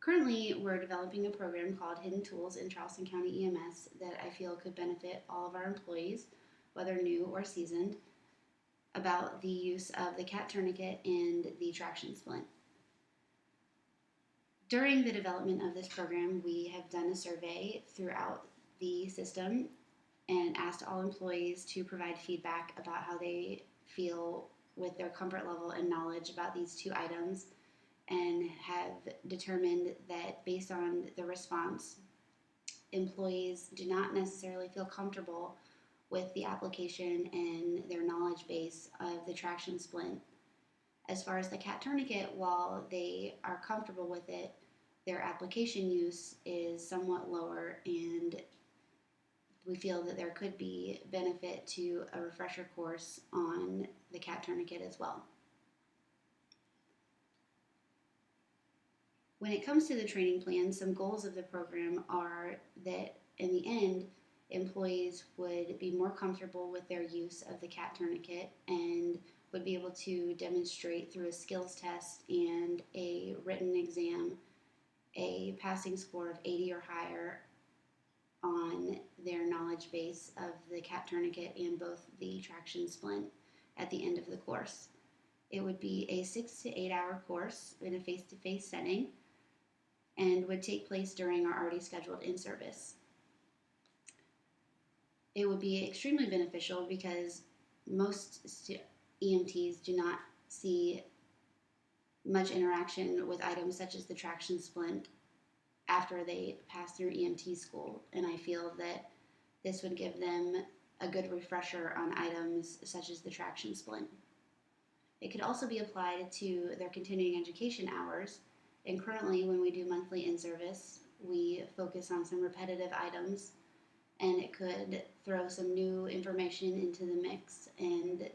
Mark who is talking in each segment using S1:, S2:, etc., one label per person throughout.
S1: Currently, we're developing a program called Hidden Tools in Charleston County EMS that I feel could benefit all of our employees, whether new or seasoned, about the use of the CAT tourniquet and the traction splint. During the development of this program, we have done a survey throughout the system and asked all employees to provide feedback about how they feel with their comfort level and knowledge about these two items, and have determined that based on the response, employees do not necessarily feel comfortable with the application and their knowledge base of the traction splint. As far as the CAT tourniquet, while they are comfortable with it, their application use is somewhat lower, and we feel that there could be benefit to a refresher course on the CAT tourniquet as well. When it comes to the training plan, some goals of the program are that in the end, employees would be more comfortable with their use of the CAT tourniquet and would be able to demonstrate through a skills test and a written exam a passing score of 80 or higher on their knowledge base of the CAT tourniquet and both the traction splint at the end of the course. It would be a 6 to 8 hour course in a face-to-face setting and would take place during our already scheduled in-service. It would be extremely beneficial because most EMTs do not see much interaction with items such as the traction splint after they pass through EMT school, and I feel that this would give them a good refresher on items such as the traction splint. It could also be applied to their continuing education hours, and currently when we do monthly in-service, we focus on some repetitive items, and it could throw some new information into the mix and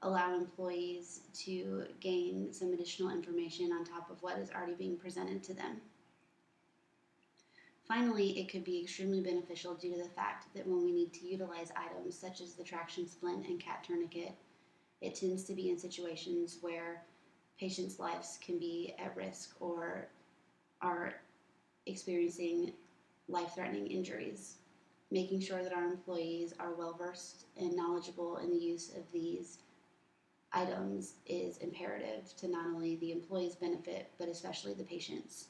S1: allow employees to gain some additional information on top of what is already being presented to them. Finally, it could be extremely beneficial due to the fact that when we need to utilize items such as the traction splint and CAT tourniquet, it tends to be in situations where patients' lives can be at risk or are experiencing life-threatening injuries. Making sure that our employees are well-versed and knowledgeable in the use of these items is imperative to not only the employees' benefit, but especially the patients.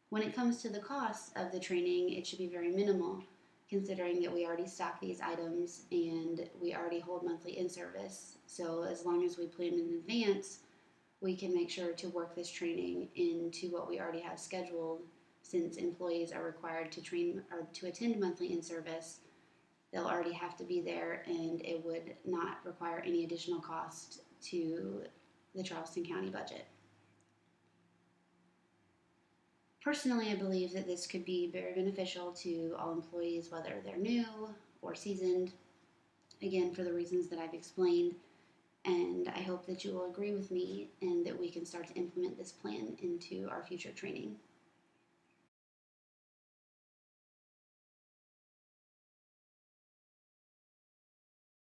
S1: When it comes to the cost of the training, it should be very minimal, considering that we already stock these items and we already hold monthly in-service. So as long as we plan in advance, we can make sure to work this training into what we already have scheduled. Since employees are required to train or to attend monthly in-service, they'll already have to be there, and it would not require any additional cost to the Charleston County budget. Personally, I believe that this could be very beneficial to all employees, whether they're new or seasoned, again, for the reasons that I've explained, and I hope that you will agree with me and that we can start to implement this plan into our future training.